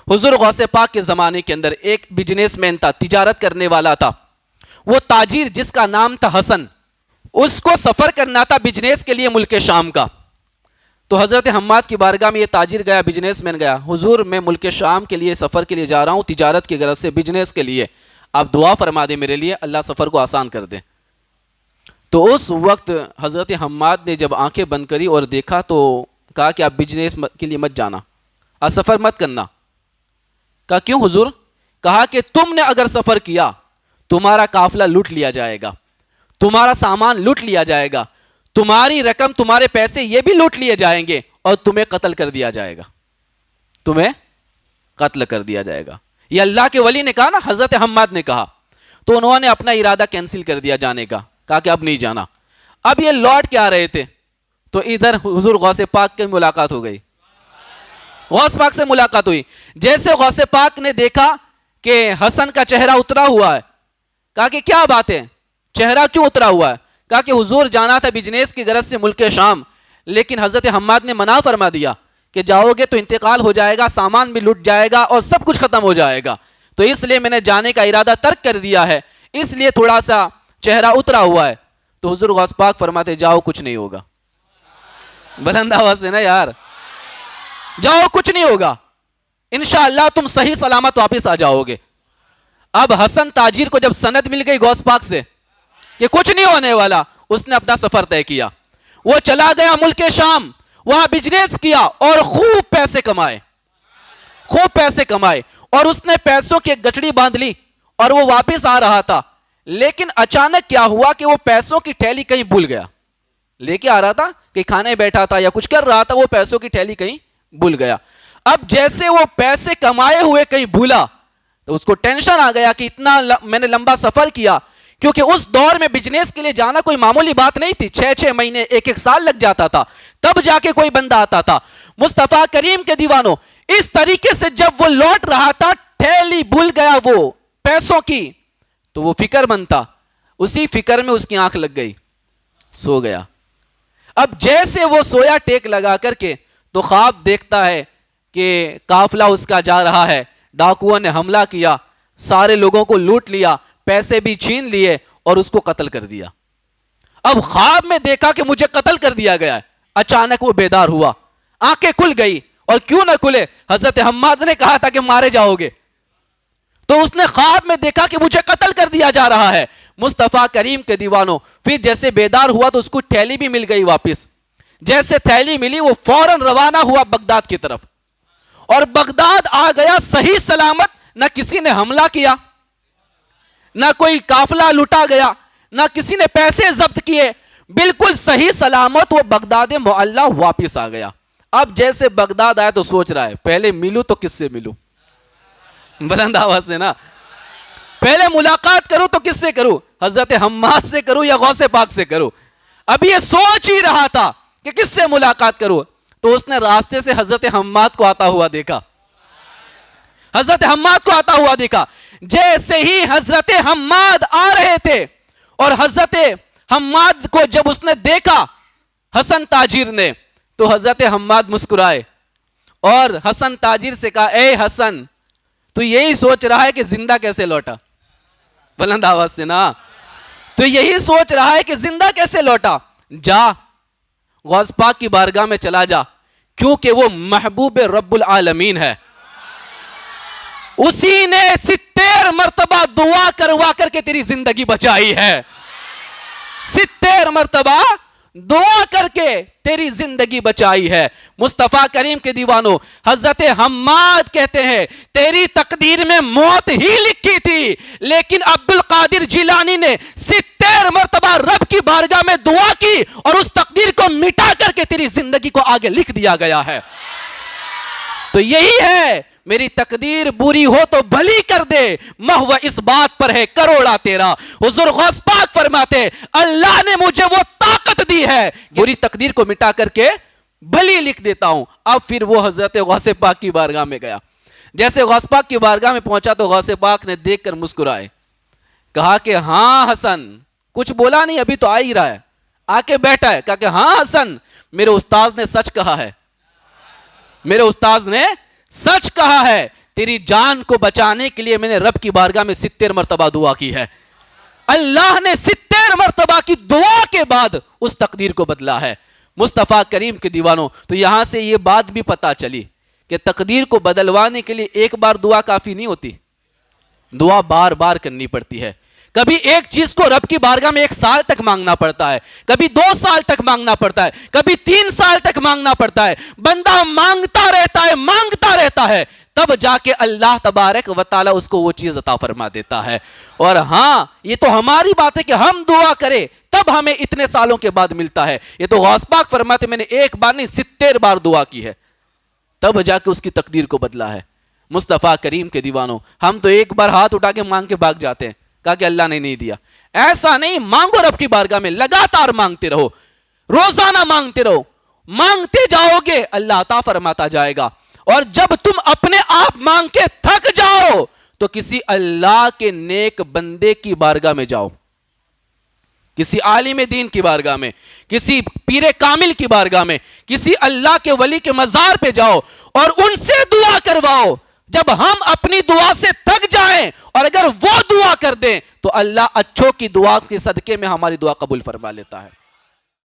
حضور غوث پاک کے زمانے کے اندر ایک بزنس مین تھا، تجارت کرنے والا تھا، وہ تاجر جس کا نام تھا حسن، اس کو سفر کرنا تھا بزنس کے لیے ملک شام کا. تو حضرت حماد کی بارگاہ میں یہ تاجر گیا، بزنس مین گیا، حضور میں ملک شام کے لیے سفر کے لیے جا رہا ہوں، تجارت کی غرض سے، بزنس کے لیے، آپ دعا فرما دیں میرے لیے، اللہ سفر کو آسان کر دیں. تو اس وقت حضرت حماد نے جب آنکھیں بند کری اور دیکھا تو کہا کہ آپ بزنس کے لیے مت جانا، آپ سفر مت کرنا. کہا کیوں حضور؟ کہا کہ تم نے اگر سفر کیا تمہارا قافلہ لوٹ لیا جائے گا، تمہارا سامان لوٹ لیا جائے گا، تمہاری رقم، تمہارے پیسے یہ بھی لوٹ لیے جائیں گے اور تمہیں قتل کر دیا جائے گا، تمہیں قتل کر دیا جائے گا. یہ اللہ کے ولی نے کہا نا، حضرت حماد نے کہا. تو انہوں نے اپنا ارادہ کینسل کر دیا جانے کا، کہا کہ اب نہیں جانا. اب یہ لوٹ کے آ رہے تھے تو ادھر حضور غوث پاک کی ملاقات ہو گئی، غوث پاک سے ملاقات ہوئی. جیسے غوث پاک نے دیکھا کہ حسن کا چہرہ اترا ہوا ہے، کہا کہ کیا بات ہے، چہرہ کیوں اترا ہوا ہے؟ کہا کہ حضور جانا تھا بزنس کی غرض سے ملک شام، لیکن حضرت حماد نے منع فرما دیا کہ جاؤ گے تو انتقال ہو جائے گا، سامان بھی لٹ جائے گا اور سب کچھ ختم ہو جائے گا، تو اس لیے میں نے جانے کا ارادہ ترک کر دیا ہے، اس لیے تھوڑا سا چہرہ اترا ہوا ہے. تو حضور غوث پاک فرماتے جاؤ کچھ نہیں ہوگا. بلند آواز سے نا یار، جاؤ کچھ نہیں ہوگا، انشاءاللہ تم صحیح سلامت واپس آ جاؤ گے. اب حسن تاجر کو جب سند مل گئی غوث پاک سے کہ کچھ نہیں ہونے والا، اس نے اپنا سفر طے کیا، وہ چلا گیا ملک شام، وہاں بزنس کیا اور خوب پیسے کمائے، خوب پیسے کمائے. اور اس نے پیسوں کی ایک گٹھڑی باندھ لی اور وہ واپس آ رہا تھا، لیکن اچانک کیا ہوا کہ وہ پیسوں کی تھیلی کہیں بھول گیا. لے کے آ رہا تھا کہ کھانے بیٹھا تھا یا کچھ کر رہا تھا، وہ پیسوں کی تھیلی کہیں بھول گیا. اب جیسے وہ پیسے کمائے ہوئے کہیں بھولا تو اس کو ٹینشن آ گیا کہ اتنا میں نے لمبا سفر کیا، کیونکہ اس دور میں بزنس کے لیے جانا کوئی معمولی بات نہیں تھی، 6 مہینے 1 سال لگ جاتا تھا، تب جا کے کوئی بندہ آتا تھا. مصطفیٰ کریم کے دیوانوں، اس طریقے سے جب وہ لوٹ رہا تھا، تھیلی بھول گیا وہ پیسوں کی، تو وہ فکر مند تھا، اسی فکر میں اس کی آنکھ لگ گئی، سو گیا. اب جیسے وہ سویا ٹیک لگا کر کے تو خواب دیکھتا ہے کہ قافلہ اس کا جا رہا ہے، ڈاکوؤں نے حملہ کیا، سارے لوگوں کو لوٹ لیا، پیسے بھی چھین لیے اور اس کو قتل کر دیا. اب خواب میں دیکھا کہ مجھے قتل کر دیا گیا ہے. اچانک وہ بیدار ہوا، آنکھیں کھل گئی، اور کیوں نہ کھلے، حضرت حماد نے کہا تھا کہ مارے جاؤ گے، تو اس نے خواب میں دیکھا کہ مجھے قتل کر دیا جا رہا ہے. مصطفیٰ کریم کے دیوانوں، پھر جیسے بیدار ہوا تو اس کو تھیلی بھی مل گئی واپس. جیسے تھیلی ملی وہ فوراً روانہ ہوا بغداد کی طرف، اور بغداد آ گیا صحیح سلامت، نہ کسی نے حملہ کیا، نہ کوئی قافلہ لوٹا گیا، نہ کسی نے پیسے ضبط کیے، بالکل صحیح سلامت وہ بغداد معلیٰ واپس آ گیا. اب جیسے بغداد آیا تو سوچ رہا ہے پہلے ملوں تو کس سے ملوں، بلند آواز سے نا، پہلے ملاقات کروں تو کس سے کروں، حضرت حماد سے کروں یا غوث پاک سے کروں. اب یہ سوچ ہی رہا تھا کہ کس سے ملاقات کروں، تو اس نے راستے سے حضرت حماد کو آتا ہوا دیکھا، حضرت حماد کو آتا ہوا دیکھا. جیسے ہی حضرت حماد آ رہے تھے اور حضرت حماد کو جب اس نے دیکھا حسن تاجر نے، تو حضرت حماد مسکرائے اور حسن تاجر سے کہا اے حسن، تو یہی سوچ رہا ہے کہ زندہ کیسے لوٹا، بلند آواز سے نا، تو یہی سوچ رہا ہے کہ زندہ کیسے لوٹا، جا غوث پاک کی بارگاہ میں چلا جا، کیونکہ وہ محبوب رب العالمین ہے، اسی نے 70 مرتبہ دعا کروا کر کے تیری زندگی بچائی ہے، 70 مرتبہ دعا کر کے تیری زندگی بچائی ہے. مصطفیٰ کریم کے دیوانوں، حضرت حماد کہتے ہیں تیری تقدیر میں موت ہی لکھی تھی، لیکن عبد القادر جیلانی نے 70 مرتبہ رب کی بارگاہ میں دعا کی اور اس تقدیر کو مٹا کر کے تیری زندگی کو آگے لکھ دیا گیا ہے. تو یہی ہے، میری تقدیر بری ہو تو بھلی کر دے، محو اس بات پر ہے کروڑا تیرا. حضور غوث پاک فرماتے اللہ نے مجھے وہ طاقت دی ہے، بری تقدیر کو مٹا کر کے بھلی لکھ دیتا ہوں. اب پھر وہ حضرت غوث پاک کی بارگاہ میں گیا. جیسے غوث پاک کی بارگاہ میں پہنچا تو غوث پاک نے دیکھ کر مسکرائے، کہا کہ ہاں حسن، کچھ بولا نہیں، ابھی تو آ ہی رہا ہے، آ کے بیٹھا ہے. کہا کہ ہاں حسن، میرے استاذ نے سچ کہا ہے، میرے استاذ نے سچ کہا ہے، تیری جان کو بچانے کے لیے میں نے رب کی بارگاہ میں 70 مرتبہ دعا کی ہے. اللہ نے 70 مرتبہ کی دعا کے بعد اس تقدیر کو بدلا ہے. مصطفیٰ کریم کے دیوانوں، تو یہاں سے یہ بات بھی پتا چلی کہ تقدیر کو بدلوانے کے لیے ایک بار دعا کافی نہیں ہوتی، دعا بار بار کرنی پڑتی ہے. کبھی ایک چیز کو رب کی بارگاہ میں 1 سال تک مانگنا پڑتا ہے، کبھی 2 سال تک مانگنا پڑتا ہے، کبھی 3 سال تک مانگنا پڑتا ہے. بندہ مانگتا رہتا ہے تب جا کے اللہ تبارک و تعالی اس کو وہ چیز عطا فرما دیتا ہے. اور ہاں یہ تو ہماری بات ہے کہ ہم دعا کریں تب ہمیں اتنے سالوں کے بعد ملتا ہے. یہ تو غوث پاک فرماتے میں نے 1 بار نہیں 70 بار دعا کی ہے تب جا کے اس کی تقدیر کو بدلا ہے. مصطفیٰ کریم کے دیوانوں، ہم تو ایک بار ہاتھ اٹھا کے مانگ کے بھاگ جاتے ہیں، کہا کہ اللہ نے نہیں دیا. ایسا نہیں، مانگو رب کی بارگاہ میں، لگاتار مانگتے رہو، روزانہ مانگتے رہو. مانگتے جاؤ گے اللہ عطا فرماتا جائے گا. اور جب تم اپنے آپ مانگ کے تھک جاؤ تو کسی اللہ کے نیک بندے کی بارگاہ میں جاؤ، کسی عالم دین کی بارگاہ میں، کسی پیر کامل کی بارگاہ میں، کسی اللہ کے ولی کے مزار پہ جاؤ اور ان سے دعا کرواؤ. جب ہم اپنی دعا سے تھک جائیں اور اگر وہ دعا کر دیں تو اللہ اچھوں کی دعا کے صدقے میں ہماری دعا قبول فرما لیتا ہے.